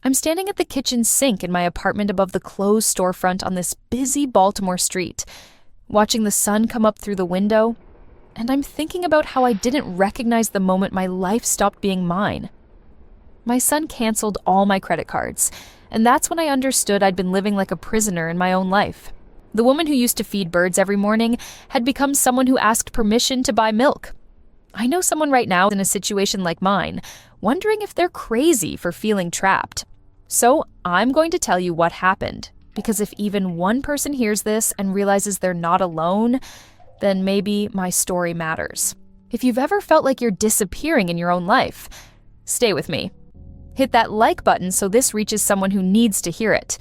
I'm standing at the kitchen sink in my apartment above the closed storefront on this busy Baltimore street, watching the sun come up through the window, and I'm thinking about how I didn't recognize the moment my life stopped being mine. My son canceled all my credit cards, and that's when I understood I'd been living like a prisoner in my own life. The woman who used to feed birds every morning had become someone who asked permission to buy milk. I know someone right now in a situation like mine, wondering if they're crazy for feeling trapped. So I'm going to tell you what happened, because if even one person hears this and realizes they're not alone, then maybe my story matters. If you've ever felt like you're disappearing in your own life, stay with me. Hit that like button so this reaches someone who needs to hear it.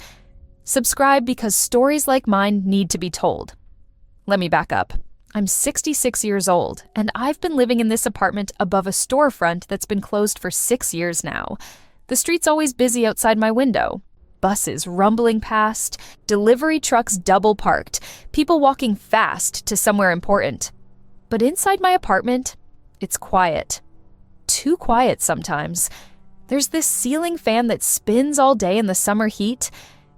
Subscribe because stories like mine need to be told. Let me back up. I'm 66 years old, and I've been living in this apartment above a storefront that's been closed for 6 years now. The street's always busy outside my window. Buses rumbling past, delivery trucks double parked, people walking fast to somewhere important. But inside my apartment, it's quiet. Too quiet sometimes. There's this ceiling fan that spins all day in the summer heat,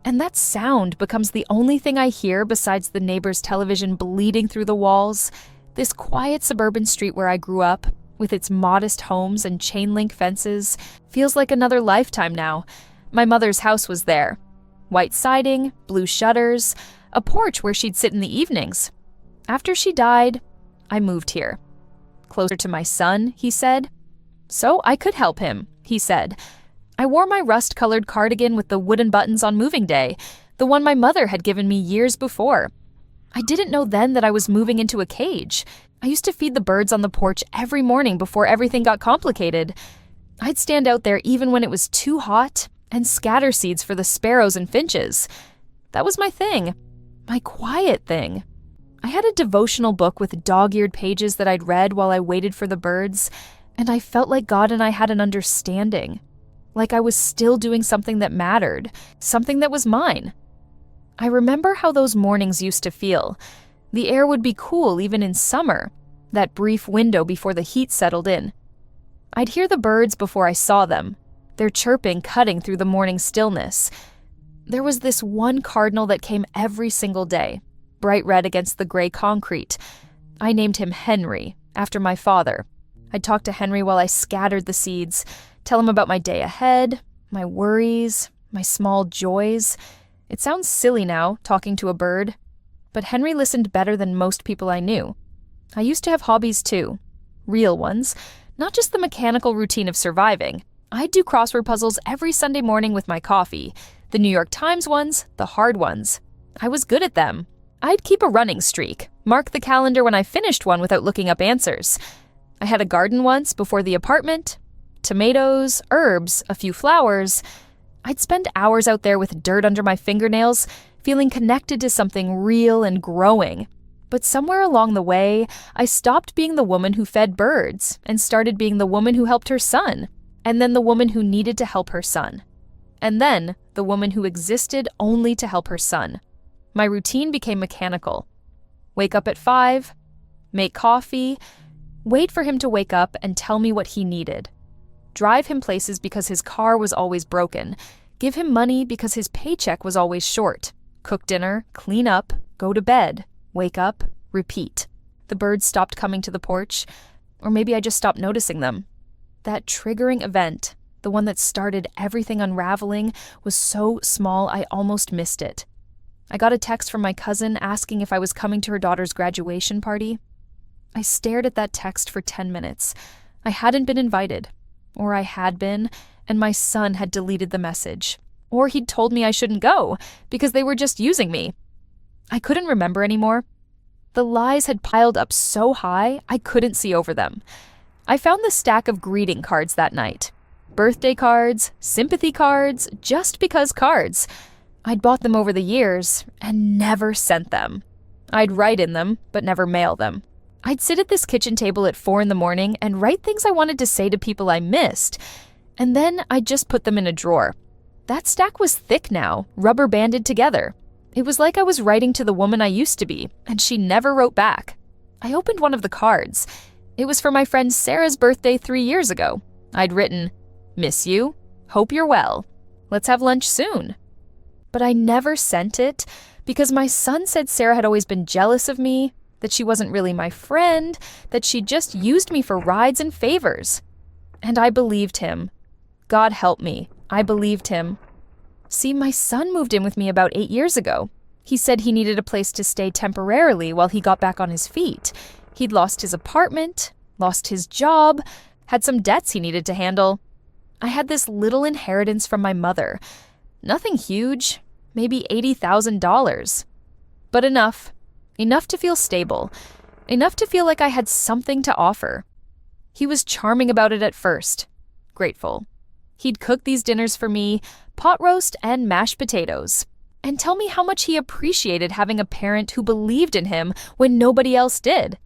and that sound becomes the only thing I hear besides the neighbor's television bleeding through the walls. This quiet suburban street where I grew up, with its modest homes and chain-link fences, feels like another lifetime now. My mother's house was there. White siding, blue shutters, a porch where she'd sit in the evenings. After she died, I moved here. Closer to my son, he said. So I could help him, he said. I wore my rust-colored cardigan with the wooden buttons on moving day, the one my mother had given me years before. I didn't know then that I was moving into a cage. I used to feed the birds on the porch every morning before everything got complicated. I'd stand out there even when it was too hot and scatter seeds for the sparrows and finches. That was my thing, my quiet thing. I had a devotional book with dog-eared pages that I'd read while I waited for the birds, and I felt like God and I had an understanding. Like I was still doing something that mattered, something that was mine. I remember how those mornings used to feel. The air would be cool even in summer, that brief window before the heat settled in. I'd hear the birds before I saw them, their chirping cutting through the morning stillness. There was this one cardinal that came every single day, bright red against the gray concrete. I named him Henry, after my father. I'd talk to Henry while I scattered the seeds, tell him about my day ahead, my worries, my small joys. It sounds silly now, talking to a bird, but Henry listened better than most people I knew. I used to have hobbies too, real ones, not just the mechanical routine of surviving. I'd do crossword puzzles every Sunday morning with my coffee, the New York Times ones, the hard ones. I was good at them. I'd keep a running streak, mark the calendar when I finished one without looking up answers. I had a garden once before the apartment. Tomatoes, herbs, a few flowers. I'd spend hours out there with dirt under my fingernails, feeling connected to something real and growing. But somewhere along the way, I stopped being the woman who fed birds and started being the woman who helped her son, and then the woman who needed to help her son, and then the woman who existed only to help her son. My routine became mechanical. Wake up at 5, make coffee, wait for him to wake up and tell me what he needed. Drive him places because his car was always broken. Give him money because his paycheck was always short. Cook dinner, clean up, go to bed, wake up, repeat. The birds stopped coming to the porch, or maybe I just stopped noticing them. That triggering event, the one that started everything unraveling, was so small I almost missed it. I got a text from my cousin asking if I was coming to her daughter's graduation party. I stared at that text for 10 minutes. I hadn't been invited. Or I had been, and my son had deleted the message. Or he'd told me I shouldn't go, because they were just using me. I couldn't remember anymore. The lies had piled up so high, I couldn't see over them. I found the stack of greeting cards that night. Birthday cards, sympathy cards, just because cards. I'd bought them over the years, and never sent them. I'd write in them, but never mail them. I'd sit at this kitchen table at 4 a.m. and write things I wanted to say to people I missed, and then I'd just put them in a drawer. That stack was thick now, rubber banded together. It was like I was writing to the woman I used to be, and she never wrote back. I opened one of the cards. It was for my friend Sarah's birthday 3 years ago. I'd written, "Miss you. Hope you're well." Let's have lunch soon. But I never sent it because my son said Sarah had always been jealous of me, that she wasn't really my friend, that she just used me for rides and favors. And I believed him. God help me, I believed him. See, my son moved in with me about 8 years ago. He said he needed a place to stay temporarily while he got back on his feet. He'd lost his apartment, lost his job, had some debts he needed to handle. I had this little inheritance from my mother. Nothing huge, maybe $80,000. But enough. Enough to feel stable. Enough to feel like I had something to offer. He was charming about it at first. Grateful. He'd cook these dinners for me, pot roast and mashed potatoes, and tell me how much he appreciated having a parent who believed in him when nobody else did.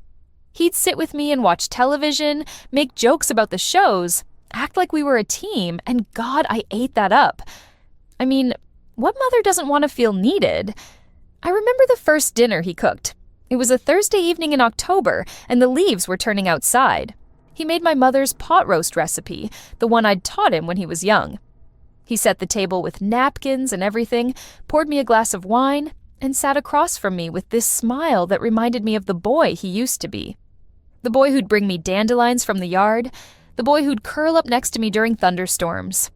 He'd sit with me and watch television, make jokes about the shows, act like we were a team, and God, I ate that up. I mean, what mother doesn't want to feel needed? I remember the first dinner he cooked. It was a Thursday evening in October, and the leaves were turning outside. He made my mother's pot roast recipe, the one I'd taught him when he was young. He set the table with napkins and everything, poured me a glass of wine, and sat across from me with this smile that reminded me of the boy he used to be. The boy who'd bring me dandelions from the yard, the boy who'd curl up next to me during thunderstorms.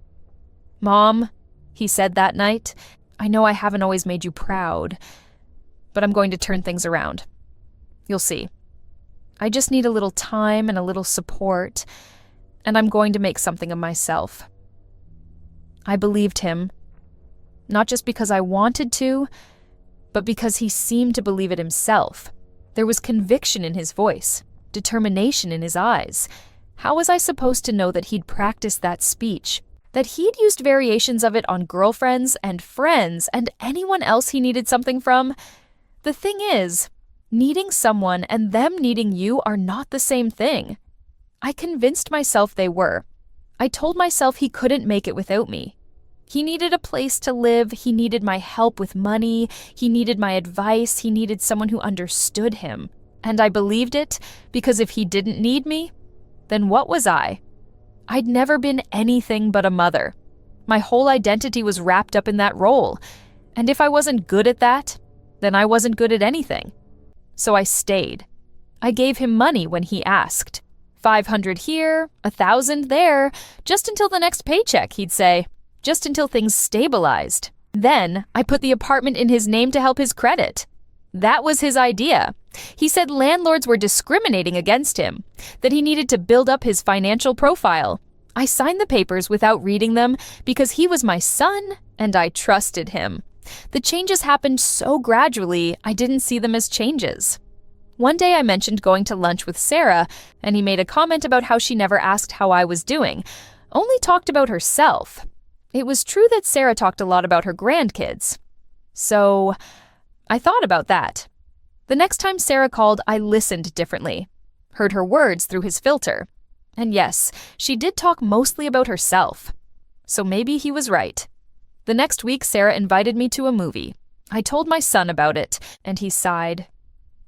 "Mom," he said that night, "I know I haven't always made you proud, but I'm going to turn things around. You'll see. I just need a little time and a little support, and I'm going to make something of myself." I believed him, not just because I wanted to, but because he seemed to believe it himself. There was conviction in his voice, determination in his eyes. How was I supposed to know that he'd practiced that speech? That he'd used variations of it on girlfriends and friends and anyone else he needed something from? The thing is, needing someone and them needing you are not the same thing. I convinced myself they were. I told myself he couldn't make it without me. He needed a place to live, he needed my help with money, he needed my advice, he needed someone who understood him. And I believed it, because if he didn't need me, then what was I? I'd never been anything but a mother. My whole identity was wrapped up in that role. And if I wasn't good at that, then I wasn't good at anything. So I stayed. I gave him money when he asked. 500 here, 1,000 there, just until the next paycheck, he'd say. Just until things stabilized. Then I put the apartment in his name to help his credit. That was his idea. He said landlords were discriminating against him, that he needed to build up his financial profile. I signed the papers without reading them because he was my son and I trusted him. The changes happened so gradually, I didn't see them as changes. One day I mentioned going to lunch with Sarah, and he made a comment about how she never asked how I was doing, only talked about herself. It was true that Sarah talked a lot about her grandkids. So I thought about that. The next time Sarah called, I listened differently, heard her words through his filter. And yes, she did talk mostly about herself. So maybe he was right. The next week, Sarah invited me to a movie. I told my son about it, and he sighed.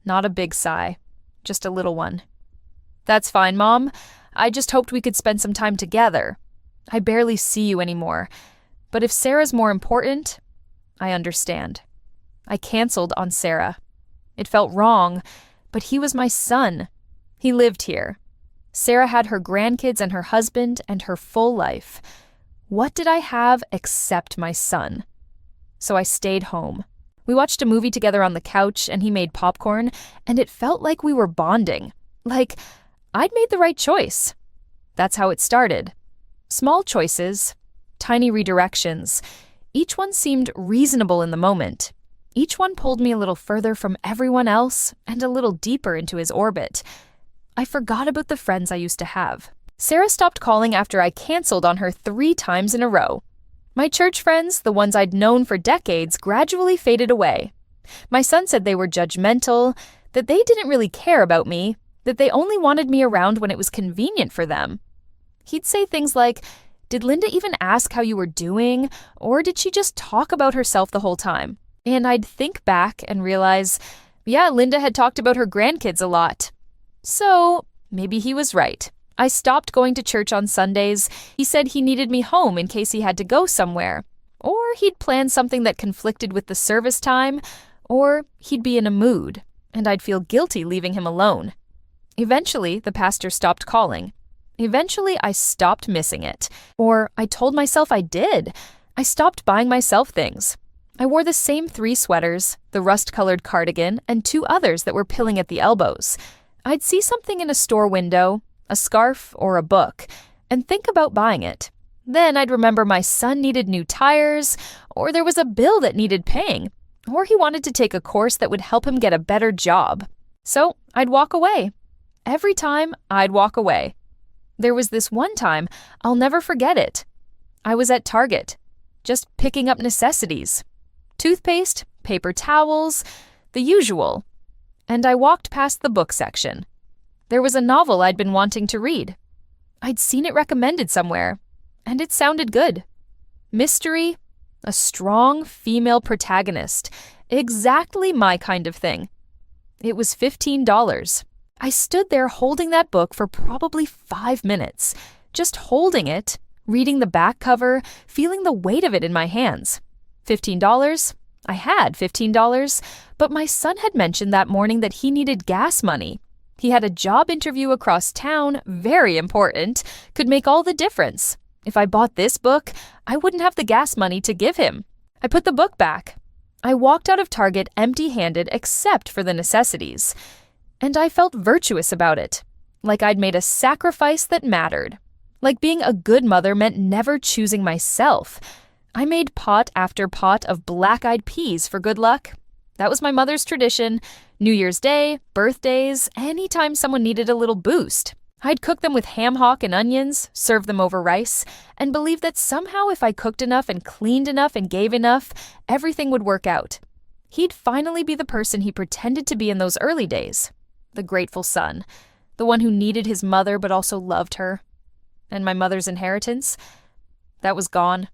Not a big sigh, just a little one. "That's fine, Mom. I just hoped we could spend some time together. I barely see you anymore. But if Sarah's more important, I understand." I canceled on Sarah. It felt wrong, but he was my son. He lived here. Sarah had her grandkids and her husband and her full life. What did I have except my son? So I stayed home. We watched a movie together on the couch, and he made popcorn, and it felt like we were bonding. Like I'd made the right choice. That's how it started. Small choices, tiny redirections. Each one seemed reasonable in the moment. Each one pulled me a little further from everyone else and a little deeper into his orbit. I forgot about the friends I used to have. Sarah stopped calling after I canceled on her 3 times in a row. My church friends, the ones I'd known for decades, gradually faded away. My son said they were judgmental, that they didn't really care about me, that they only wanted me around when it was convenient for them. He'd say things like, "Did Linda even ask how you were doing, or did she just talk about herself the whole time?" And I'd think back and realize, yeah, Linda had talked about her grandkids a lot. So maybe he was right. I stopped going to church on Sundays. He said he needed me home in case he had to go somewhere. Or he'd plan something that conflicted with the service time, or he'd be in a mood, and I'd feel guilty leaving him alone. Eventually, the pastor stopped calling. Eventually, I stopped missing it. Or I told myself I did. I stopped buying myself things. I wore the same 3 sweaters, the rust-colored cardigan, and 2 others that were pilling at the elbows. I'd see something in a store window, a scarf or a book, and think about buying it. Then I'd remember my son needed new tires, or there was a bill that needed paying, or he wanted to take a course that would help him get a better job. So I'd walk away. Every time, I'd walk away. There was this one time, I'll never forget it. I was at Target, just picking up necessities. Toothpaste, paper towels, the usual. And I walked past the book section. There was a novel I'd been wanting to read. I'd seen it recommended somewhere, and it sounded good. Mystery, a strong female protagonist, exactly my kind of thing. It was $15. I stood there holding that book for probably 5 minutes, just holding it, reading the back cover, feeling the weight of it in my hands. $15? I had $15, but my son had mentioned that morning that he needed gas money. He had a job interview across town, very important, could make all the difference. If I bought this book, I wouldn't have the gas money to give him. I put the book back. I walked out of Target empty-handed except for the necessities. And I felt virtuous about it, like I'd made a sacrifice that mattered. Like being a good mother meant never choosing myself. I made pot after pot of black-eyed peas for good luck. That was my mother's tradition. New Year's Day, birthdays, anytime someone needed a little boost. I'd cook them with ham hock and onions, serve them over rice, and believe that somehow if I cooked enough and cleaned enough and gave enough, everything would work out. He'd finally be the person he pretended to be in those early days. The grateful son, the one who needed his mother but also loved her. And my mother's inheritance? That was gone.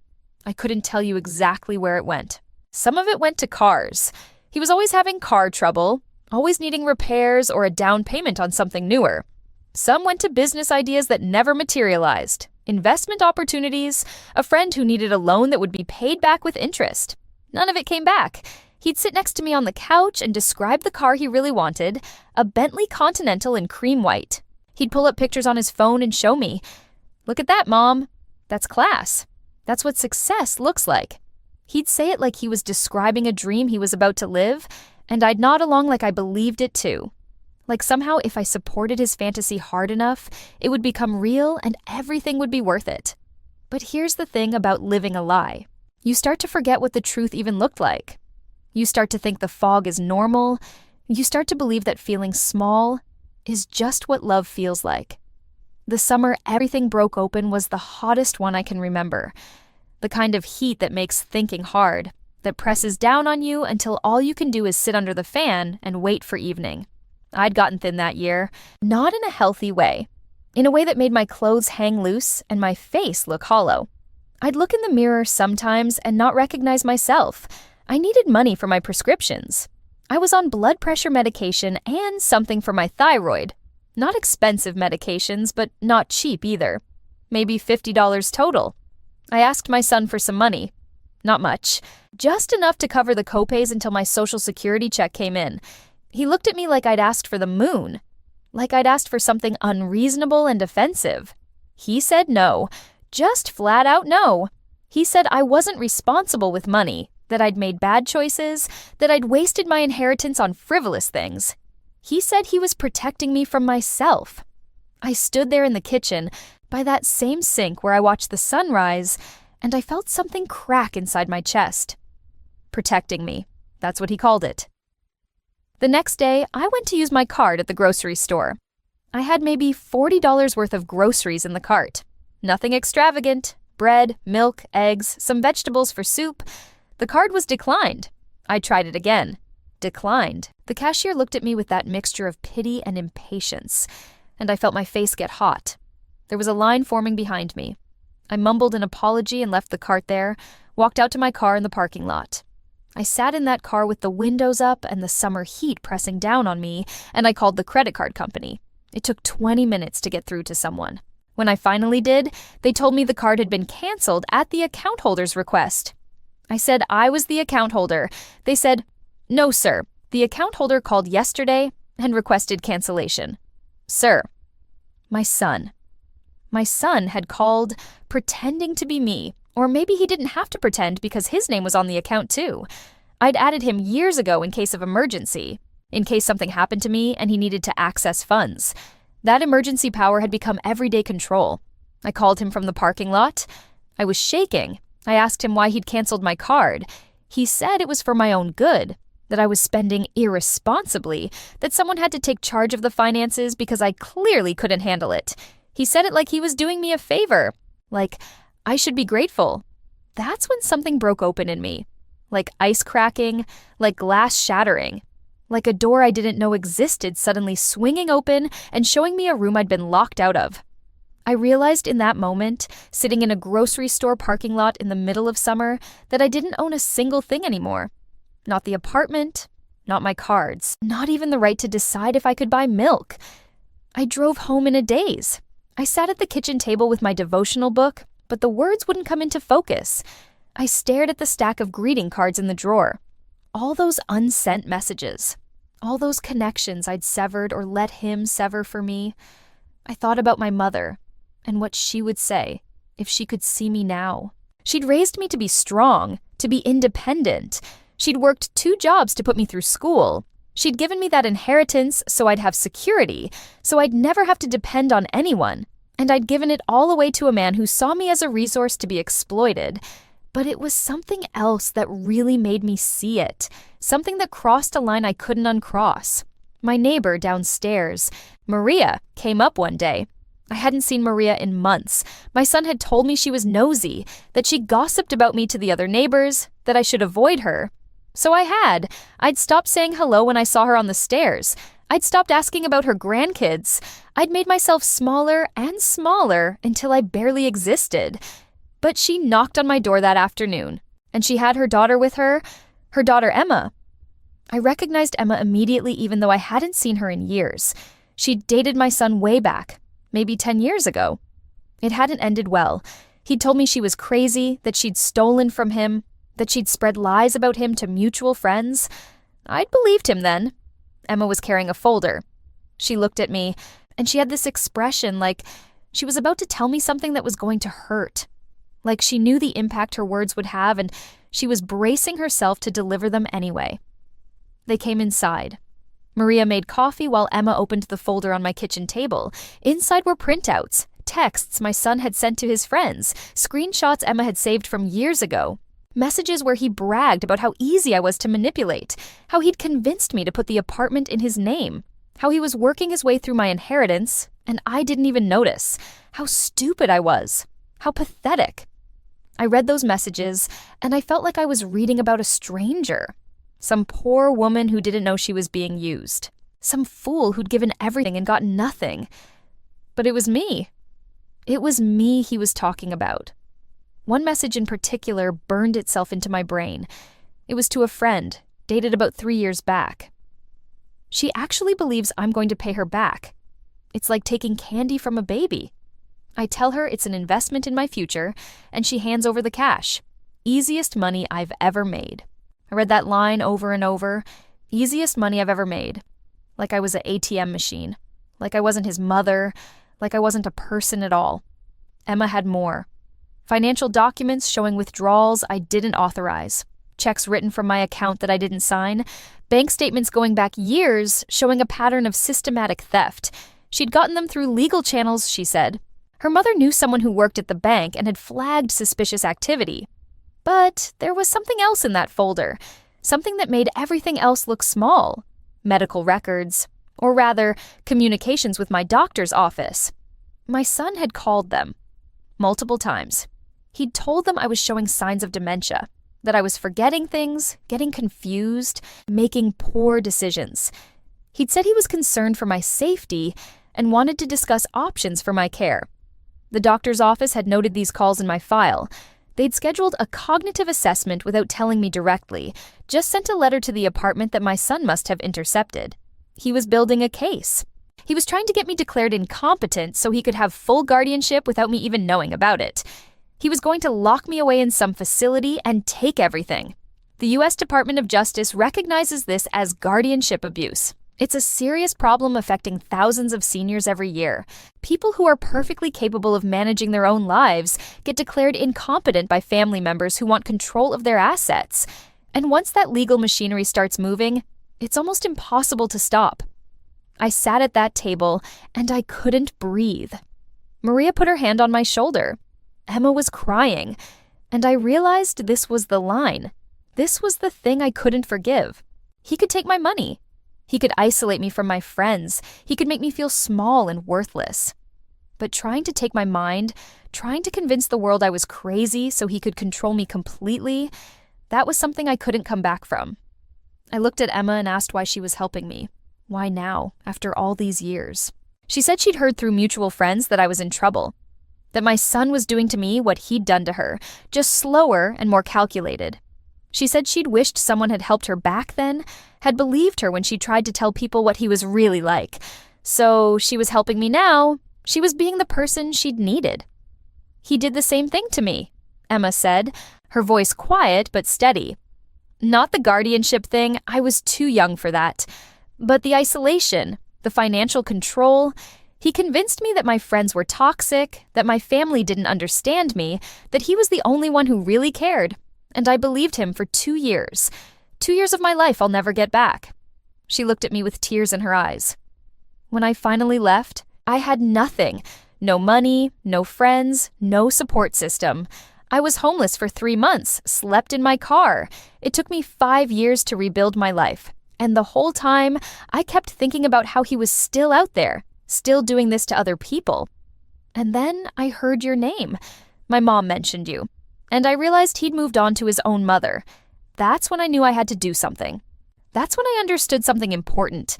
I couldn't tell you exactly where it went. Some of it went to cars. He was always having car trouble, always needing repairs or a down payment on something newer. Some went to business ideas that never materialized, investment opportunities, a friend who needed a loan that would be paid back with interest. None of it came back. He'd sit next to me on the couch and describe the car he really wanted, a Bentley Continental in cream white. He'd pull up pictures on his phone and show me. Look at that, Mom. That's class. That's what success looks like. He'd say it like he was describing a dream he was about to live, and I'd nod along like I believed it too. Like somehow if I supported his fantasy hard enough, it would become real and everything would be worth it. But here's the thing about living a lie. You start to forget what the truth even looked like. You start to think the fog is normal. You start to believe that feeling small is just what love feels like. The summer everything broke open was the hottest one I can remember. The kind of heat that makes thinking hard, that presses down on you until all you can do is sit under the fan and wait for evening. I'd gotten thin that year, not in a healthy way, in a way that made my clothes hang loose and my face look hollow. I'd look in the mirror sometimes and not recognize myself. I needed money for my prescriptions. I was on blood pressure medication and something for my thyroid. Not expensive medications, but not cheap either. Maybe $50 total. I asked my son for some money. Not much. Just enough to cover the copays until my Social Security check came in. He looked at me like I'd asked for the moon. Like I'd asked for something unreasonable and offensive. He said no. Just flat out no. He said I wasn't responsible with money, that I'd made bad choices, that I'd wasted my inheritance on frivolous things. He said he was protecting me from myself. I stood there in the kitchen, by that same sink where I watched the sun rise, and I felt something crack inside my chest. Protecting me. That's what he called it. The next day, I went to use my card at the grocery store. I had maybe $40 worth of groceries in the cart. Nothing extravagant. Bread, milk, eggs, some vegetables for soup. The card was declined. I tried it again. Declined. The cashier looked at me with that mixture of pity and impatience, and I felt my face get hot. There was a line forming behind me. I mumbled an apology and left the cart there, walked out to my car in the parking lot. I sat in that car with the windows up and the summer heat pressing down on me, and I called the credit card company. It took 20 minutes to get through to someone. When I finally did, they told me the card had been canceled at the account holder's request. I said I was the account holder. They said, "No, sir. The account holder called yesterday and requested cancellation." Sir, my son. My son had called pretending to be me, or maybe he didn't have to pretend because his name was on the account too. I'd added him years ago in case of emergency, in case something happened to me and he needed to access funds. That emergency power had become everyday control. I called him from the parking lot. I was shaking. I asked him why he'd canceled my card. He said it was for my own good, that I was spending irresponsibly, that someone had to take charge of the finances because I clearly couldn't handle it. He said it like he was doing me a favor, like I should be grateful. That's when something broke open in me, like ice cracking, like glass shattering, like a door I didn't know existed suddenly swinging open and showing me a room I'd been locked out of. I realized in that moment, sitting in a grocery store parking lot in the middle of summer, that I didn't own a single thing anymore. Not the apartment, not my cards, not even the right to decide if I could buy milk. I drove home in a daze. I sat at the kitchen table with my devotional book, but the words wouldn't come into focus. I stared at the stack of greeting cards in the drawer. All those unsent messages. All those connections I'd severed or let him sever for me. I thought about my mother and what she would say if she could see me now. She'd raised me to be strong, to be independent. She'd worked 2 jobs to put me through school. She'd given me that inheritance so I'd have security, so I'd never have to depend on anyone. And I'd given it all away to a man who saw me as a resource to be exploited. But it was something else that really made me see it, something that crossed a line I couldn't uncross. My neighbor downstairs, Maria, came up one day. I hadn't seen Maria in months. My son had told me she was nosy, that she gossiped about me to the other neighbors, that I should avoid her. So I had. I'd stopped saying hello when I saw her on the stairs. I'd stopped asking about her grandkids. I'd made myself smaller and smaller until I barely existed. But she knocked on my door that afternoon, and she had her daughter with her daughter Emma. I recognized Emma immediately even though I hadn't seen her in years. She'd dated my son way back, maybe 10 years ago. It hadn't ended well. He'd told me she was crazy, that she'd stolen from him, that she'd spread lies about him to mutual friends. I'd believed him then. Emma was carrying a folder. She looked at me, and she had this expression like she was about to tell me something that was going to hurt. Like she knew the impact her words would have, and she was bracing herself to deliver them anyway. They came inside. Maria made coffee while Emma opened the folder on my kitchen table. Inside were printouts, texts my son had sent to his friends, screenshots Emma had saved from years ago, messages where he bragged about how easy I was to manipulate, how he'd convinced me to put the apartment in his name, how he was working his way through my inheritance, and I didn't even notice, how stupid I was, how pathetic. I read those messages, and I felt like I was reading about a stranger. Some poor woman who didn't know she was being used. Some fool who'd given everything and got nothing. But it was me. It was me he was talking about. One message in particular burned itself into my brain. It was to a friend, dated about 3 years back. She actually believes I'm going to pay her back. It's like taking candy from a baby. I tell her it's an investment in my future, and she hands over the cash. Easiest money I've ever made. I read that line over and over. Easiest money I've ever made. Like I was an ATM machine. Like I wasn't his mother. Like I wasn't a person at all. Emma had more. Financial documents showing withdrawals I didn't authorize. Checks written from my account that I didn't sign. Bank statements going back years showing a pattern of systematic theft. She'd gotten them through legal channels, she said. Her mother knew someone who worked at the bank and had flagged suspicious activity. But there was something else in that folder, something that made everything else look small. Medical records, or rather, communications with my doctor's office. My son had called them multiple times. He'd told them I was showing signs of dementia, that I was forgetting things, getting confused, making poor decisions. He'd said he was concerned for my safety and wanted to discuss options for my care. The doctor's office had noted these calls in my file. They'd scheduled a cognitive assessment without telling me directly, just sent a letter to the apartment that my son must have intercepted. He was building a case. He was trying to get me declared incompetent so he could have full guardianship without me even knowing about it. He was going to lock me away in some facility and take everything. The U.S. Department of Justice recognizes this as guardianship abuse. It's a serious problem affecting thousands of seniors every year. People who are perfectly capable of managing their own lives get declared incompetent by family members who want control of their assets. And once that legal machinery starts moving, it's almost impossible to stop. I sat at that table and I couldn't breathe. Maria put her hand on my shoulder. Emma was crying, and I realized this was the line. This was the thing I couldn't forgive. He could take my money. He could isolate me from my friends. He could make me feel small and worthless. But trying to take my mind, trying to convince the world I was crazy so he could control me completely, that was something I couldn't come back from. I looked at Emma and asked why she was helping me. Why now, after all these years? She said she'd heard through mutual friends that I was in trouble, that my son was doing to me what he'd done to her, just slower and more calculated. She said she'd wished someone had helped her back then, had believed her when she tried to tell people what he was really like. So she was helping me now. She was being the person she'd needed. He did the same thing to me, Emma said, her voice quiet but steady. Not the guardianship thing, I was too young for that. But the isolation, the financial control, he convinced me that my friends were toxic, that my family didn't understand me, that he was the only one who really cared. And I believed him for 2 years. 2 years of my life I'll never get back. She looked at me with tears in her eyes. When I finally left, I had nothing. No money, no friends, no support system. I was homeless for 3 months, slept in my car. It took me 5 years to rebuild my life. And the whole time, I kept thinking about how he was still out there, still doing this to other people. And then I heard your name. My mom mentioned you. And I realized he'd moved on to his own mother. That's when I knew I had to do something. That's when I understood something important.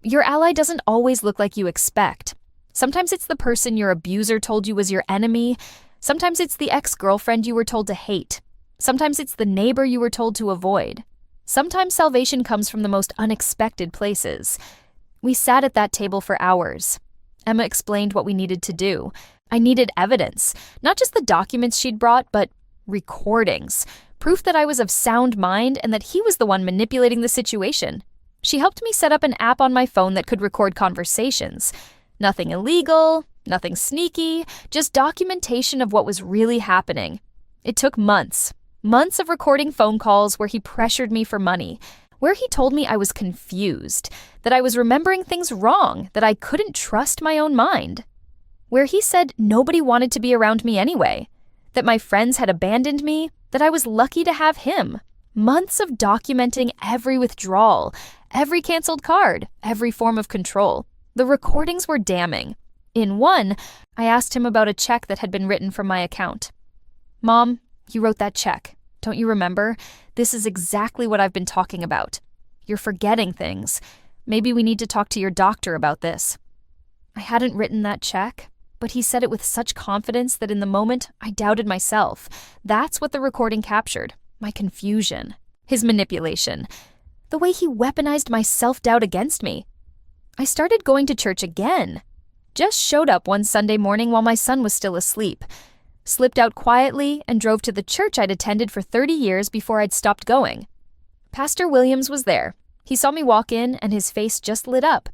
Your ally doesn't always look like you expect. Sometimes it's the person your abuser told you was your enemy. Sometimes it's the ex-girlfriend you were told to hate. Sometimes it's the neighbor you were told to avoid. Sometimes salvation comes from the most unexpected places. We sat at that table for hours. Emma explained what we needed to do. I needed evidence, not just the documents she'd brought, but recordings, proof that I was of sound mind and that he was the one manipulating the situation. She helped me set up an app on my phone that could record conversations. Nothing illegal, nothing sneaky, just documentation of what was really happening. It took months of recording phone calls where he pressured me for money, where he told me I was confused, that I was remembering things wrong, that I couldn't trust my own mind, where he said nobody wanted to be around me anyway, that my friends had abandoned me, that I was lucky to have him. Months of documenting every withdrawal, every canceled card, every form of control. The recordings were damning. In one, I asked him about a check that had been written from my account. Mom, you wrote that check. Don't you remember? This is exactly what I've been talking about. You're forgetting things. Maybe we need to talk to your doctor about this. I hadn't written that check, but he said it with such confidence that in the moment, I doubted myself. That's what the recording captured. My confusion. His manipulation. The way he weaponized my self-doubt against me. I started going to church again. Just showed up one Sunday morning while my son was still asleep. Slipped out quietly and drove to the church I'd attended for 30 years before I'd stopped going. Pastor Williams was there. He saw me walk in and his face just lit up.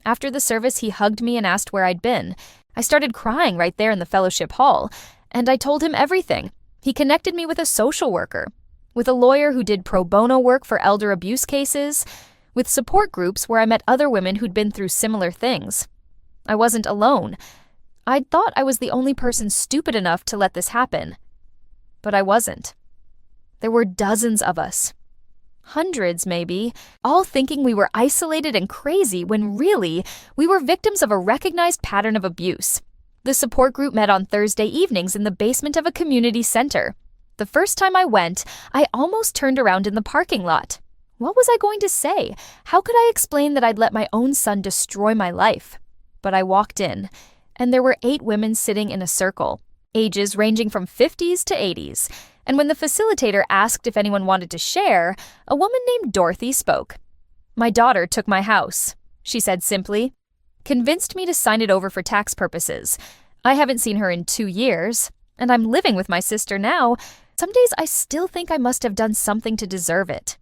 After the service, he hugged me and asked where I'd been. I started crying right there in the fellowship hall, and I told him everything. He connected me with a social worker, with a lawyer who did pro bono work for elder abuse cases, with support groups where I met other women who'd been through similar things. I wasn't alone. I'd thought I was the only person stupid enough to let this happen. But I wasn't. There were dozens of us. Hundreds, maybe, all thinking we were isolated and crazy when really, we were victims of a recognized pattern of abuse. The support group met on Thursday evenings in the basement of a community center. The first time I went, I almost turned around in the parking lot. What was I going to say? How could I explain that I'd let my own son destroy my life? But I walked in, and there were 8 women sitting in a circle, ages ranging from 50s to 80s. And when the facilitator asked if anyone wanted to share, a woman named Dorothy spoke. "My daughter took my house," she said simply. convinced me to sign it over for tax purposes. I haven't seen her in 2 years, and I'm living with my sister now. Some days I still think I must have done something to deserve it.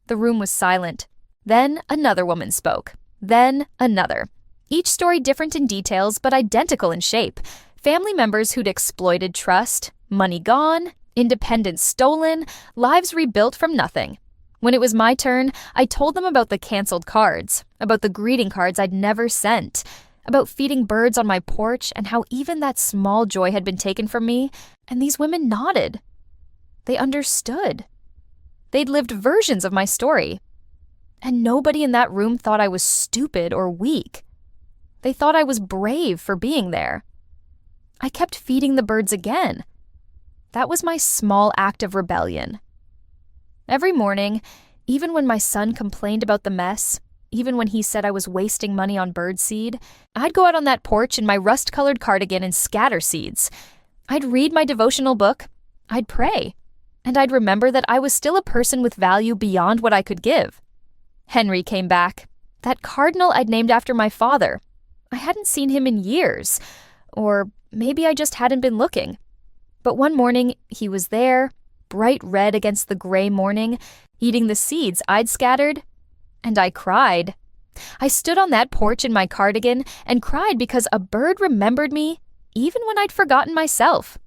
The room was silent. Then another woman spoke. Then another. Each story different in details, but identical in shape. Family members who'd exploited trust, money gone, independence stolen, lives rebuilt from nothing. When it was my turn, I told them about the canceled cards, about the greeting cards I'd never sent, about feeding birds on my porch and how even that small joy had been taken from me, and these women nodded. They understood. They'd lived versions of my story. And nobody in that room thought I was stupid or weak. They thought I was brave for being there. I kept feeding the birds again. That was my small act of rebellion. Every morning, even when my son complained about the mess, even when he said I was wasting money on birdseed, I'd go out on that porch in my rust-colored cardigan and scatter seeds. I'd read my devotional book, I'd pray, and I'd remember that I was still a person with value beyond what I could give. Henry came back, that cardinal I'd named after my father. I hadn't seen him in years, or maybe I just hadn't been looking. But one morning, he was there, bright red against the gray morning, eating the seeds I'd scattered, and I cried. I stood on that porch in my cardigan and cried because a bird remembered me even when I'd forgotten myself.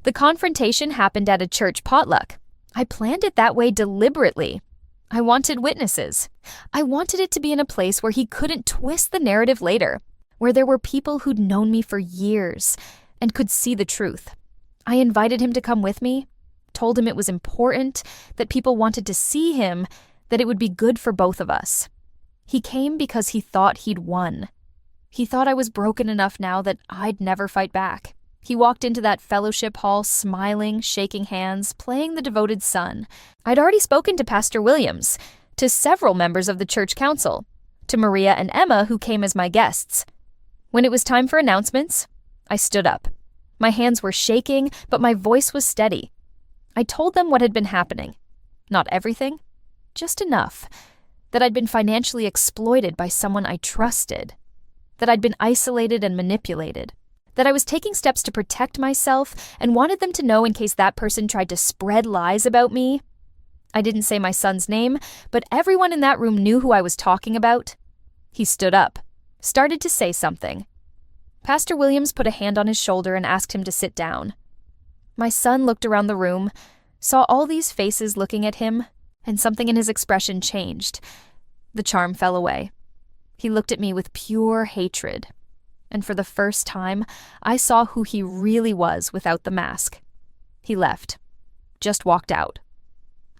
The confrontation happened at a church potluck. I planned it that way deliberately. I wanted witnesses. I wanted it to be in a place where he couldn't twist the narrative later, where there were people who'd known me for years and could see the truth. I invited him to come with me, told him it was important, that people wanted to see him, that it would be good for both of us. He came because he thought he'd won. He thought I was broken enough now that I'd never fight back. He walked into that fellowship hall smiling, shaking hands, playing the devoted son. I'd already spoken to Pastor Williams, to several members of the church council, to Maria and Emma who came as my guests. When it was time for announcements, I stood up. My hands were shaking, but my voice was steady. I told them what had been happening. Not everything, just enough. That I'd been financially exploited by someone I trusted. That I'd been isolated and manipulated. That I was taking steps to protect myself and wanted them to know in case that person tried to spread lies about me. I didn't say my son's name, but everyone in that room knew who I was talking about. He stood up, started to say something. Pastor Williams put a hand on his shoulder and asked him to sit down. My son looked around the room, saw all these faces looking at him, and something in his expression changed. The charm fell away. He looked at me with pure hatred. And for the first time, I saw who he really was without the mask. He left. Just walked out.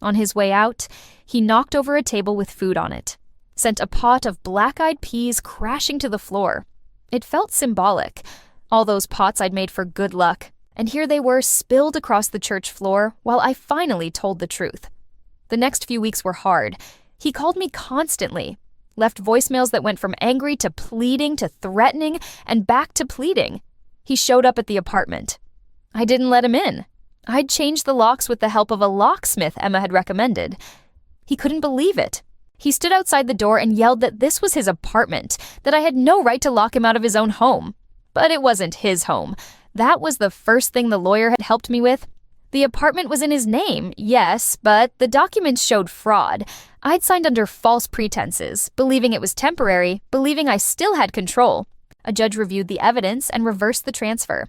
On his way out, he knocked over a table with food on it, sent a pot of black-eyed peas crashing to the floor. It felt symbolic. All those pots I'd made for good luck, and here they were spilled across the church floor while I finally told the truth. The next few weeks were hard. He called me constantly, left voicemails that went from angry to pleading to threatening and back to pleading. He showed up at the apartment. I didn't let him in. I'd changed the locks with the help of a locksmith Emma had recommended. He couldn't believe it. He stood outside the door and yelled that this was his apartment, that I had no right to lock him out of his own home. But it wasn't his home. That was the first thing the lawyer had helped me with. The apartment was in his name, yes, but the documents showed fraud. I'd signed under false pretenses, believing it was temporary, believing I still had control. A judge reviewed the evidence and reversed the transfer.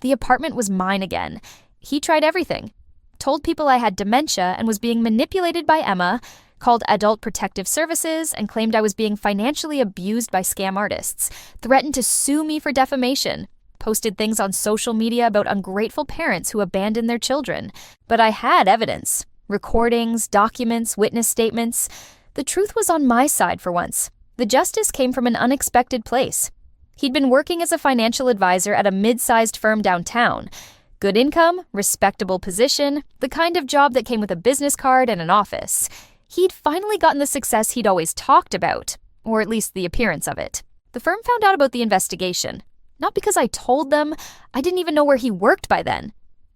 The apartment was mine again. He tried everything. Told people I had dementia and was being manipulated by Emma, called Adult Protective Services and claimed I was being financially abused by scam artists, threatened to sue me for defamation, posted things on social media about ungrateful parents who abandoned their children. But I had evidence. Recordings, documents, witness statements. The truth was on my side for once. The justice came from an unexpected place. He'd been working as a financial advisor at a mid-sized firm downtown. Good income, respectable position, the kind of job that came with a business card and an office. He'd finally gotten the success he'd always talked about, or at least the appearance of it. The firm found out about the investigation. Not because I told them. I didn't even know where he worked by then.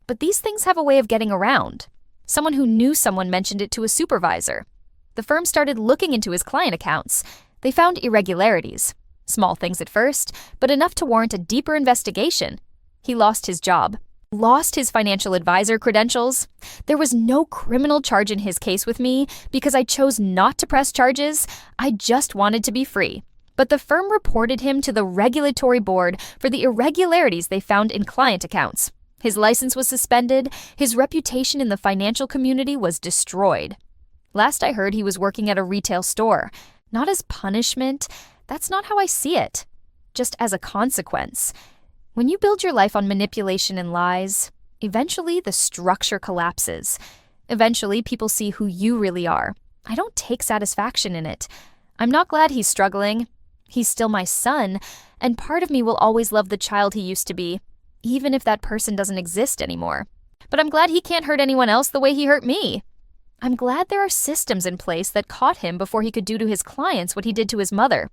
But these things have a way of getting around. Someone who knew someone mentioned it to a supervisor. The firm started looking into his client accounts. They found irregularities. Small things at first, but enough to warrant a deeper investigation. He lost his job, lost his financial advisor credentials. There was no criminal charge in his case with me because I chose not to press charges. I just wanted to be free. But the firm reported him to the regulatory board for the irregularities they found in client accounts. His license was suspended. His reputation in the financial community was destroyed. Last I heard, he was working at a retail store. Not as punishment. That's not how I see it. Just as a consequence. When you build your life on manipulation and lies, eventually the structure collapses. Eventually, people see who you really are. I don't take satisfaction in it. I'm not glad he's struggling. He's still my son, and part of me will always love the child he used to be, even if that person doesn't exist anymore. But I'm glad he can't hurt anyone else the way he hurt me. I'm glad there are systems in place that caught him before he could do to his clients what he did to his mother.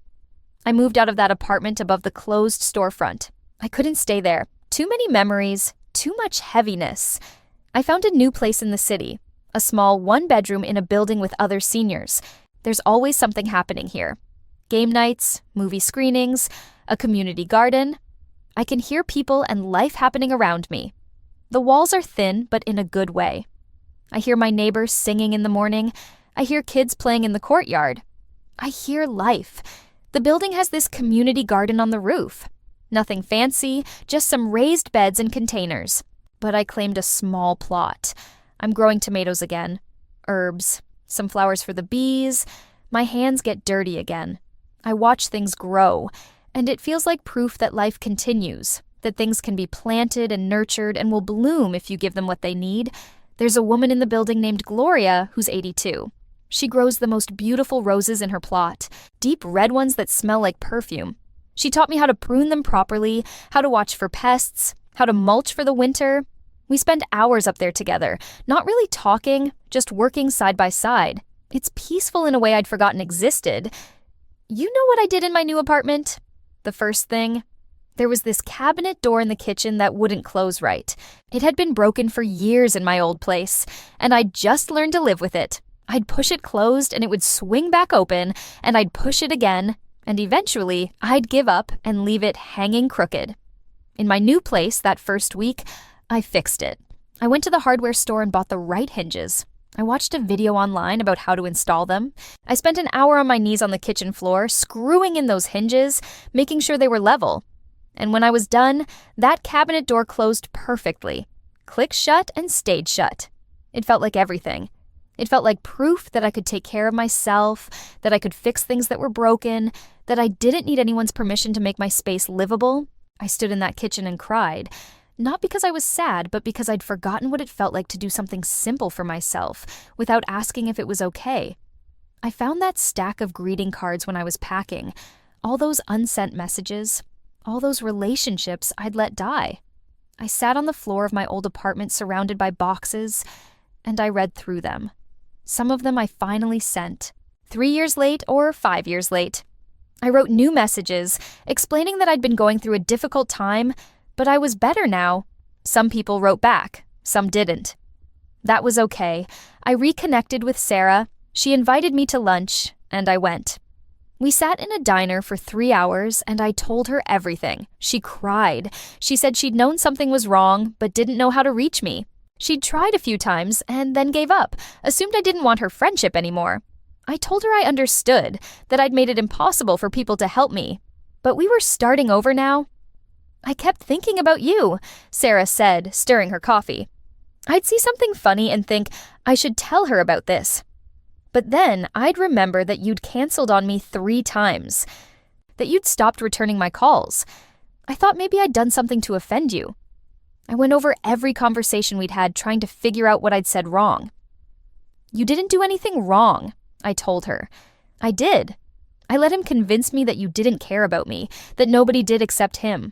I moved out of that apartment above the closed storefront. I couldn't stay there. Too many memories, too much heaviness. I found a new place in the city, a small one-bedroom in a building with other seniors. There's always something happening here. Game nights, movie screenings, a community garden. I can hear people and life happening around me. The walls are thin, but in a good way. I hear my neighbors singing in the morning. I hear kids playing in the courtyard. I hear life. The building has this community garden on the roof. Nothing fancy, just some raised beds and containers. But I claimed a small plot. I'm growing tomatoes again. Herbs. Some flowers for the bees. My hands get dirty again. I watch things grow, and it feels like proof that life continues, that things can be planted and nurtured and will bloom if you give them what they need. There's a woman in the building named Gloria who's 82. She grows the most beautiful roses in her plot, deep red ones that smell like perfume. She taught me how to prune them properly, how to watch for pests, how to mulch for the winter. We spend hours up there together, not really talking, just working side by side. It's peaceful in a way I'd forgotten existed. You know what I did in my new apartment? The first thing? There was this cabinet door in the kitchen that wouldn't close right. It had been broken for years in my old place, and I'd just learned to live with it. I'd push it closed and it would swing back open, and I'd push it again, and eventually I'd give up and leave it hanging crooked. In my new place that first week, I fixed it. I went to the hardware store and bought the right hinges. I watched a video online about how to install them. I spent an hour on my knees on the kitchen floor, screwing in those hinges, making sure they were level. And when I was done, that cabinet door closed perfectly. Clicked shut and stayed shut. It felt like everything. It felt like proof that I could take care of myself, that I could fix things that were broken, that I didn't need anyone's permission to make my space livable. I stood in that kitchen and cried. Not because I was sad, but because I'd forgotten what it felt like to do something simple for myself, without asking if it was okay. I found that stack of greeting cards when I was packing, all those unsent messages, all those relationships I'd let die. I sat on the floor of my old apartment surrounded by boxes, and I read through them. Some of them I finally sent, 3 years late or 5 years late. I wrote new messages, explaining that I'd been going through a difficult time, but I was better now. Some people wrote back, some didn't. That was okay. I reconnected with Sarah. She invited me to lunch, and I went. We sat in a diner for 3 hours, and I told her everything. She cried. She said she'd known something was wrong, but didn't know how to reach me. She'd tried a few times, and then gave up, assumed I didn't want her friendship anymore. I told her I understood, that I'd made it impossible for people to help me. But we were starting over now. I kept thinking about you, Sarah said, stirring her coffee. I'd see something funny and think, I should tell her about this. But then I'd remember that you'd canceled on me 3 times, that you'd stopped returning my calls. I thought maybe I'd done something to offend you. I went over every conversation we'd had trying to figure out what I'd said wrong. You didn't do anything wrong, I told her. I did. I let him convince me that you didn't care about me, that nobody did except him.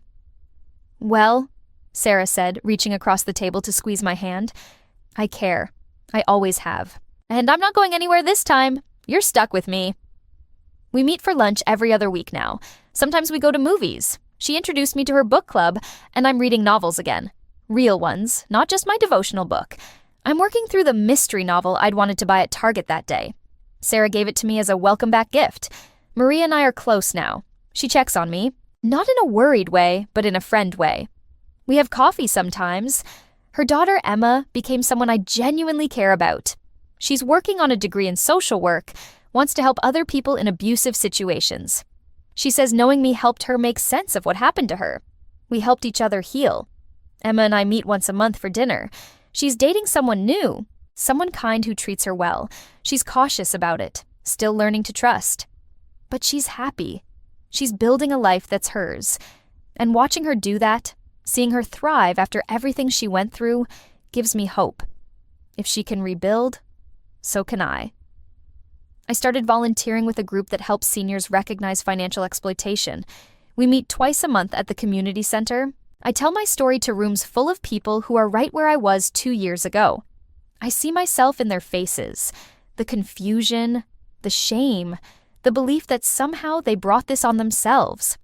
Well, Sarah said, reaching across the table to squeeze my hand, I care. I always have. And I'm not going anywhere this time. You're stuck with me. We meet for lunch every other week now. Sometimes we go to movies. She introduced me to her book club, and I'm reading novels again. Real ones, not just my devotional book. I'm working through the mystery novel I'd wanted to buy at Target that day. Sarah gave it to me as a welcome back gift. Maria and I are close now. She checks on me, not in a worried way, but in a friend way. We have coffee sometimes. Her daughter, Emma, became someone I genuinely care about. She's working on a degree in social work, wants to help other people in abusive situations. She says knowing me helped her make sense of what happened to her. We helped each other heal. Emma and I meet once a month for dinner. She's dating someone new, someone kind who treats her well. She's cautious about it, still learning to trust. But she's happy. She's building a life that's hers. And watching her do that, seeing her thrive after everything she went through, gives me hope. If she can rebuild, so can I. I started volunteering with a group that helps seniors recognize financial exploitation. We meet twice a month at the community center. I tell my story to rooms full of people who are right where I was 2 years ago. I see myself in their faces, the confusion, the shame, the belief that somehow they brought this on themselves.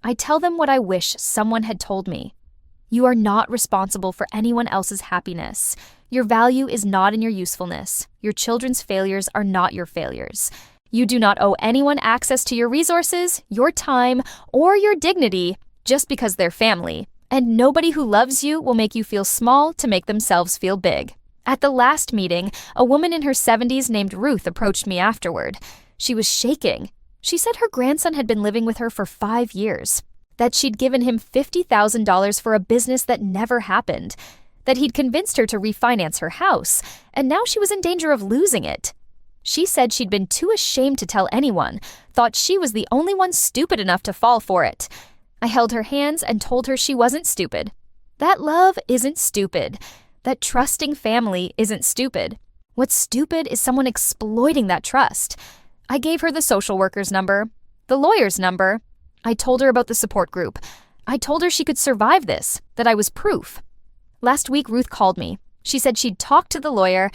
I tell them what I wish someone had told me. You are not responsible for anyone else's happiness. Your value is not in your usefulness. Your children's failures are not your failures. You do not owe anyone access to your resources, your time, or your dignity just because they're family. And nobody who loves you will make you feel small to make themselves feel big. At the last meeting, a woman in her 70s named Ruth approached me afterward. She was shaking. She said her grandson had been living with her for 5 years, that she'd given him $50,000 for a business that never happened, that he'd convinced her to refinance her house, and now she was in danger of losing it. She said she'd been too ashamed to tell anyone, thought she was the only one stupid enough to fall for it. I held her hands and told her she wasn't stupid. That love isn't stupid. That trusting family isn't stupid. What's stupid is someone exploiting that trust. I gave her the social worker's number, the lawyer's number. I told her about the support group. I told her she could survive this, that I was proof. Last week, Ruth called me. She said she'd talked to the lawyer,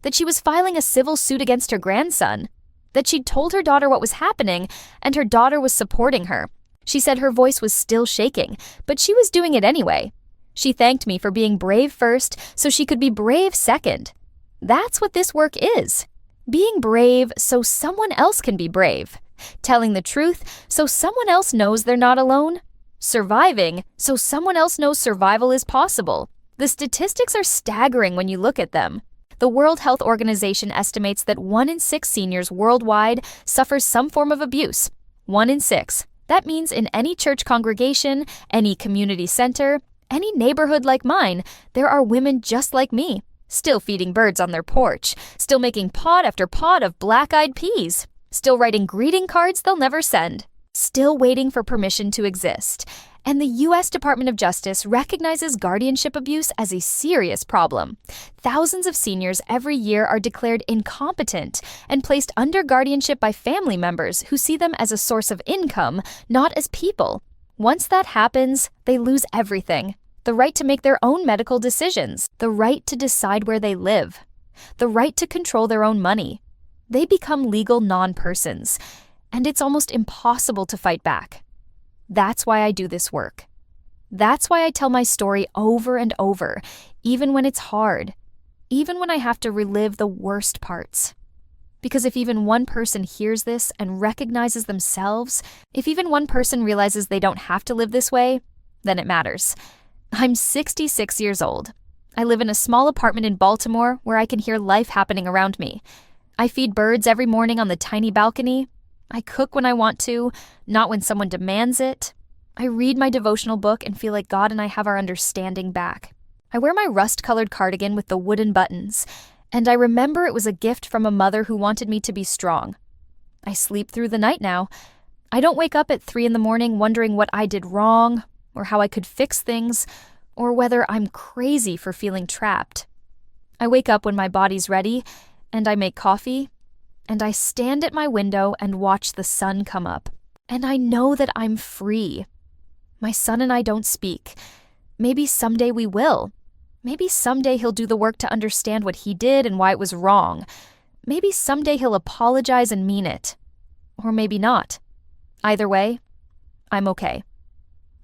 that she was filing a civil suit against her grandson, that she'd told her daughter what was happening, and her daughter was supporting her. She said her voice was still shaking, but she was doing it anyway. She thanked me for being brave first so she could be brave second. That's what this work is. Being brave so someone else can be brave. Telling the truth so someone else knows they're not alone. Surviving so someone else knows survival is possible. The statistics are staggering when you look at them. The World Health Organization estimates that 1 in 6 seniors worldwide suffers some form of abuse. 1 in 6. That means in any church congregation, any community center, any neighborhood like mine, there are women just like me, still feeding birds on their porch, still making pod after pod of black-eyed peas, still writing greeting cards they'll never send, still waiting for permission to exist. And the U.S. Department of Justice recognizes guardianship abuse as a serious problem. Thousands of seniors every year are declared incompetent and placed under guardianship by family members who see them as a source of income, not as people. Once that happens, they lose everything. The right to make their own medical decisions, the right to decide where they live, the right to control their own money. They become legal non-persons, and it's almost impossible to fight back. That's why I do this work. That's why I tell my story over and over, even when it's hard, even when I have to relive the worst parts. Because if even one person hears this and recognizes themselves, if even one person realizes they don't have to live this way, then it matters. I'm 66 years old. I live in a small apartment in Baltimore where I can hear life happening around me. I feed birds every morning on the tiny balcony. I cook when I want to, not when someone demands it. I read my devotional book and feel like God and I have our understanding back. I wear my rust-colored cardigan with the wooden buttons, and I remember it was a gift from a mother who wanted me to be strong. I sleep through the night now. I don't wake up at 3 a.m. wondering what I did wrong, or how I could fix things, or whether I'm crazy for feeling trapped. I wake up when my body's ready, and I make coffee, and I stand at my window and watch the sun come up. And I know that I'm free. My son and I don't speak. Maybe someday we will. Maybe someday he'll do the work to understand what he did and why it was wrong. Maybe someday he'll apologize and mean it. Or maybe not. Either way, I'm okay.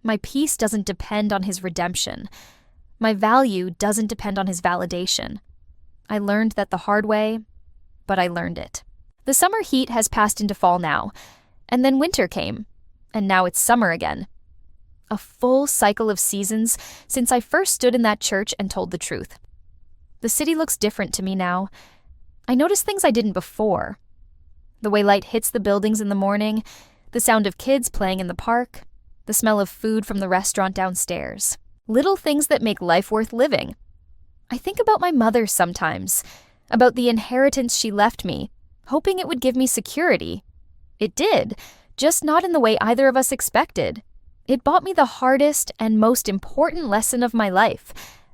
My peace doesn't depend on his redemption. My value doesn't depend on his validation. I learned that the hard way, but I learned it. The summer heat has passed into fall now, and then winter came. and now it's summer again. A full cycle of seasons since I first stood in that church and told the truth. The city looks different to me now. I notice things I didn't before. The way light hits the buildings in the morning, the sound of kids playing in the park, the smell of food from the restaurant downstairs. Little things that make life worth living. I think about my mother sometimes, about the inheritance she left me, hoping it would give me security. It did, just not in the way either of us expected. It bought me the hardest and most important lesson of my life.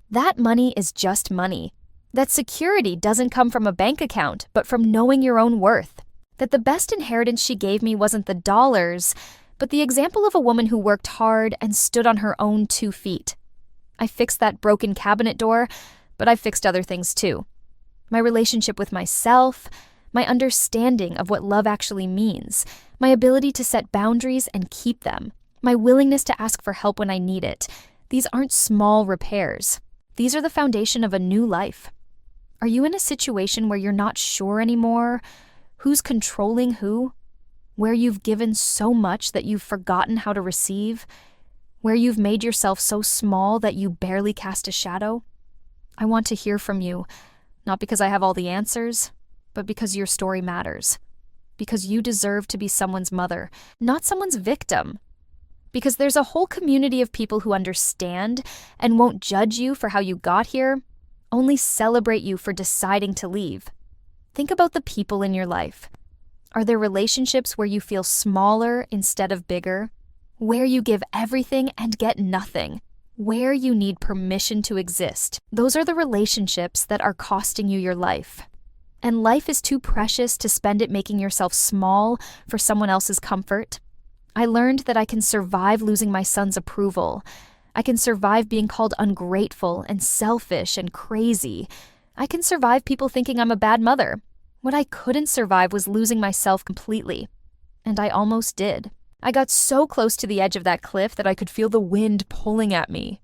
That money is just money. That security doesn't come from a bank account, but from knowing your own worth. That the best inheritance she gave me wasn't the dollars, but the example of a woman who worked hard and stood on her own 2 feet. I fixed that broken cabinet door, but I fixed other things too. My relationship with myself, my understanding of what love actually means, my ability to set boundaries and keep them, my willingness to ask for help when I need it. These aren't small repairs. These are the foundation of a new life. Are you in a situation where you're not sure anymore? Who's controlling who? Where you've given so much that you've forgotten how to receive? Where you've made yourself so small that you barely cast a shadow? I want to hear from you, not because I have all the answers, but because your story matters. Because you deserve to be someone's mother, not someone's victim. Because there's a whole community of people who understand and won't judge you for how you got here, only celebrate you for deciding to leave. Think about the people in your life. Are there relationships where you feel smaller instead of bigger? Where you give everything and get nothing? Where you need permission to exist? Those are the relationships that are costing you your life. And life is too precious to spend it making yourself small for someone else's comfort. I learned that I can survive losing my son's approval. I can survive being called ungrateful and selfish and crazy. I can survive people thinking I'm a bad mother. What I couldn't survive was losing myself completely. And I almost did. I got so close to the edge of that cliff that I could feel the wind pulling at me.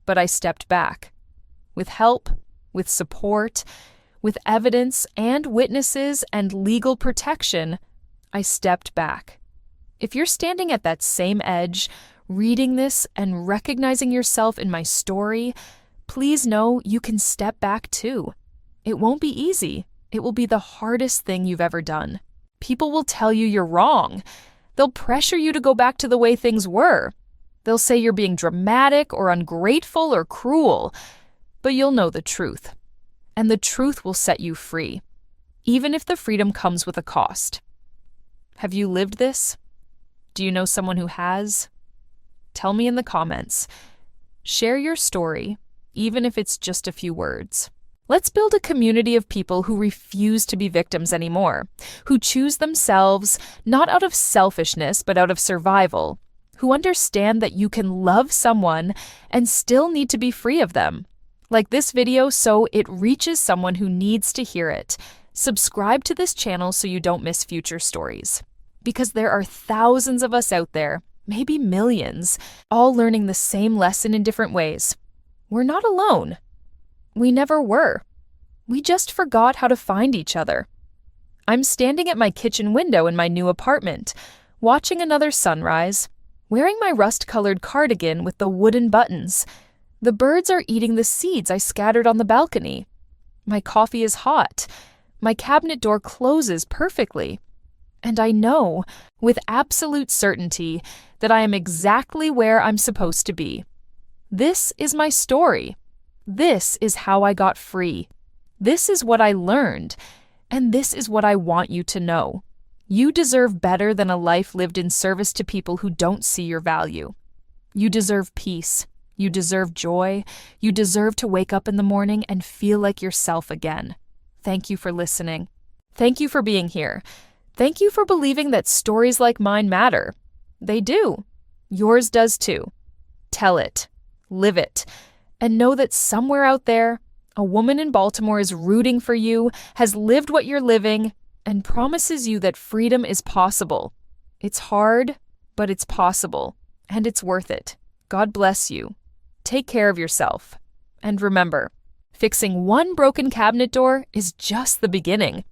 But I stepped back. With help, with support, with evidence and witnesses and legal protection, I stepped back. If you're standing at that same edge, reading this and recognizing yourself in my story, please know you can step back too. It won't be easy. It will be the hardest thing you've ever done. People will tell you you're wrong. They'll pressure you to go back to the way things were. They'll say you're being dramatic or ungrateful or cruel. But you'll know the truth. And the truth will set you free, even if the freedom comes with a cost. Have you lived this? Do you know someone who has? Tell me in the comments. Share your story, even if it's just a few words. Let's build a community of people who refuse to be victims anymore, who choose themselves not out of selfishness but out of survival, who understand that you can love someone and still need to be free of them. Like this video so it reaches someone who needs to hear it. Subscribe to this channel so you don't miss future stories. Because there are thousands of us out there, maybe millions, all learning the same lesson in different ways. We're not alone. We never were. We just forgot how to find each other. I'm standing at my kitchen window in my new apartment, watching another sunrise, wearing my rust-colored cardigan with the wooden buttons. The birds are eating the seeds I scattered on the balcony. My coffee is hot. My cabinet door closes perfectly. And I know, with absolute certainty, that I am exactly where I'm supposed to be. This is my story. This is how I got free. This is what I learned. And this is what I want you to know. You deserve better than a life lived in service to people who don't see your value. You deserve peace. You deserve joy. You deserve to wake up in the morning and feel like yourself again. Thank you for listening. Thank you for being here. Thank you for believing that stories like mine matter. They do. Yours does too. Tell it. Live it. And know that somewhere out there, a woman in Baltimore is rooting for you, has lived what you're living, and promises you that freedom is possible. It's hard, but it's possible. And it's worth it. God bless you. Take care of yourself. And remember, fixing one broken cabinet door is just the beginning.